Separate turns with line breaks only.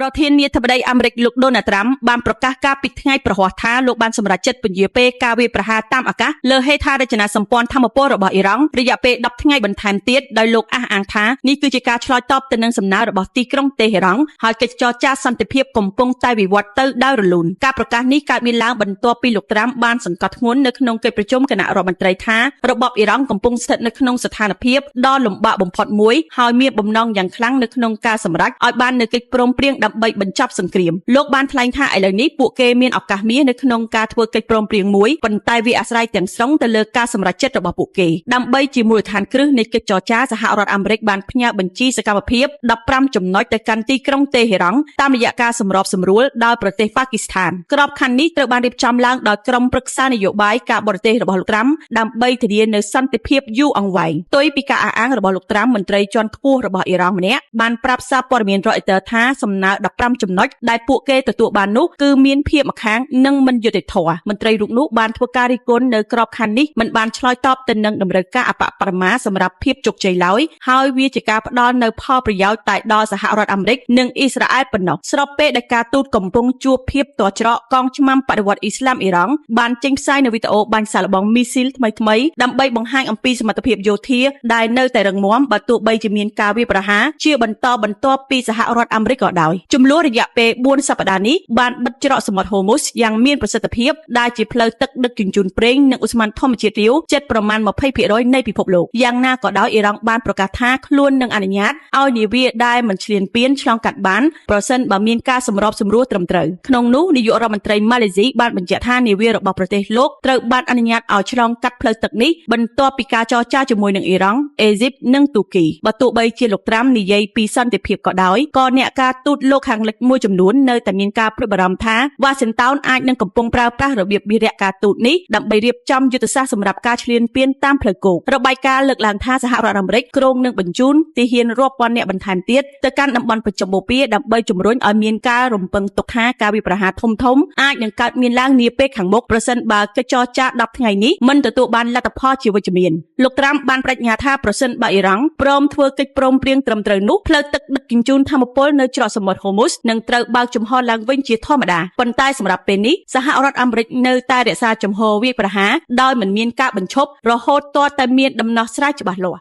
ប្រធានាធិបតីអាមេរិកលោកដូណាល់ត្រាំបានប្រកាសការពីថ្ងៃប្រហ័សថាលោកបានសម្រេចចិត្តពន្យាពេលការវាយប្រហារតាមអាកាសលើហេដ្ឋារចនាសម្ព័ន្ធថាមពលរបស់អ៊ីរ៉ង់រយៈពេល10ថ្ងៃបន្ថែមទៀតដោយលោកអះអាងថានេះគឺជាការឆ្លើយតបទៅនឹងសំណើរបស់ទីក្រុងតេហេរ៉ង់ហើយកិច្ចចរចាសន្តិភាពកំពុងតែវិវត្តទៅដោយរលូនការប្រកាសនេះកើតមានឡើងបន្ទាប់ពីលោកត្រាំបានសង្កត់ធ្ងន់នៅក្នុងកិច្ចប្រជុំគណៈរដ្ឋមន្ត្រីថារបបអ៊ីរ៉ង់កំពុងស្ថិតនៅក្នុងស្ថានភាពដ៏លំបាកបំផុតមួយហើយមានបំណងយ៉ាងខ្លាំងនៅក្នុងការសម្រេចឲ្យបាននូវកិច្ចព្រមព្រៀងដើម្បីបញ្ចប់សង្គ្រាមលោកបានថ្លែងថាឥឡូវនេះពួកគេមានឱកាសមាសនៅក្នុងការធ្វើកិច្ចព្រមព្រៀងមួយប៉ុន្តែវាអាស្រ័យទាំងស្រុងទៅលើការសម្រេចចិត្តរបស់ពួកគេដើម្បីជាមូលដ្ឋានគ្រឹះនៃកិច្ចចរចាសហរដ្ឋអាមេរិកបានផ្ញើបញ្ជីសកម្មភាព15ចំណុចទៅកាន់ទីក្រុងតេហេរ៉ង់តាមរយៈការសម្របសម្រួលដោយប្រទេសប៉ាគីស្ថានក្របខ័ណ្ឌនេះត្រូវបានរៀបចំឡើងដោយក្រុមប្រឹក្សានយោបាយការបរទេសរបស់លោកត្រាំដើម្បីធានានូវសន្តិភាពយូរអង្វែងផ្ទុយពីការអះអាងរបស់លោកត្រាំមន្ត្រីជាន់ខ្ពស់របស់អ៊ីរ៉ង់ម្នាក់បានប្រាប់សារព័ត៌មាន Reuters ថាសំណើ15ចំណុចដែលពួកគេទទួលបាននោះគឺមានភាពម្ខាងនិងមិនយុត្តិធម៌មន្ត្រីរូបនោះបានធ្វើការរិះគន់នៅក្របខ័ណ្ឌនេះមិនបានឆ្លើយតបទៅនឹងតម្រូវការអបបរមាសម្រាប់ភាពជោគជ័យឡើយហើយវាជាការផ្ដល់នូវផលប្រយោជន៍តែដល់សហរដ្ឋអាមេរិកនិងអ៊ីស្រាអែលប៉ុណ្ណោះស្របពេលដែលការទូតកំពុងជួបភាពទាស់ច្រកកងឆ្មាំបដិវត្តអ៊ីស្លាមអ៊ីរ៉ង់បានចេញផ្សាយនូវវីដេអូបាញ់សាកល្បងមីស៊ីលថ្មីៗដើម្បីបង្ហាញអំពីសមត្ថភាពយោធាដែលនៅតែរឹងមាំបើទោះបីជាមានការវាយប្រហារជាបន្តបន្ទាប់ពីសហរដ្ឋអាមេរិកក៏ដោយចំនួនរយៈពេល4សប្តាហ៍នេះបានបិទច្រកសមុទ្រហូមូសយ៉ាងមានប្រសិទ្ធភាពដែលជាផ្លូវទឹកដឹកជញ្ជូនប្រេងនិងឧស្ម័នធម្មជាតិរាវជិតប្រមាណ 20% នៃពិភពលោកយ៉ាងណាក៏ដោយអ៊ីរ៉ង់បានប្រកាសថាខ្លួននឹងអនុញ្ញាតឲ្យនាវាដែលមិនឈ្លានពានឆ្លងកាត់បានប្រសិនបើមានការសម្របសម្រួលត្រឹមត្រូវក្នុងនោះនាយករដ្ឋមន្ត្រីម៉ាឡេស៊ីបានបញ្ជាក់ថានាវារបស់ប្រទេសលោកត្រូវបានអនុញ្ញាតឲ្យឆ្លងកាត់ផ្លូវទឹកនេះបន្ទាប់ពីការចរចាជាមួយនឹងអ៊ីរ៉ង់អេស៊ីបនិងទូគីបើទោះបីជាលោកត្រាំនិយាយពីសន្តិភាពក៏ដោយក៏អ្នកការទូតលោកខាងលិចមួយចំនួននៅតែមានការព្រួយបារម្ភថាវ៉ាស៊ីនតោនអាចនឹងកំពុងប្រើប្រាស់របៀបវារៈការទូតនេះដើម្បីរៀបចំយុទ្ធសាស្ត្រសម្រាប់ការឈ្លានពានតាមផ្លូវគោករបាយការណ៍លើកឡើងថាសហរដ្ឋអាមេរិកគ្រោងនឹងបញ្ជូនទាហានរាប់ពាន់នាក់បន្ថែមទៀតទៅកាន់តំបន់ប្រជុំបូព៌ាដើម្បីជំរុញឲ្យមានការរំពឹងទុកថាការវាយប្រហារធំៗអាចនឹងកើតមានឡើងនាពេលខាងមុខប្រសិនបើកិច្ចចរចា10ថ្ងៃនេះមិនទទួលបានលទ្ធផលជាវិជ្ជមានលោកត្រាំបានប្តេជ្ញាថាប្រសិនបើអ៊ីរ៉ង់ព្រមធ្វើកិច្ចព្រមព្រៀងត្រឹមត្រូវនោះផ្លូវទឹកដឹកជញ្ជូនថាមពលនៅច្រកសមុទ្រហូមូសនឹងត្រូវបើកចំហឡើងវិញជាធម្មតាប៉ុន្តែសម្រាប់ពេលនេះសហរដ្ឋអាមេរិកនៅតែរក្សាជំហរវាយប្រហារដោយមិនមានការបញ្ឈប់រហូតទាល់តែមានដំណោះស្រាយច្បាស់លាស់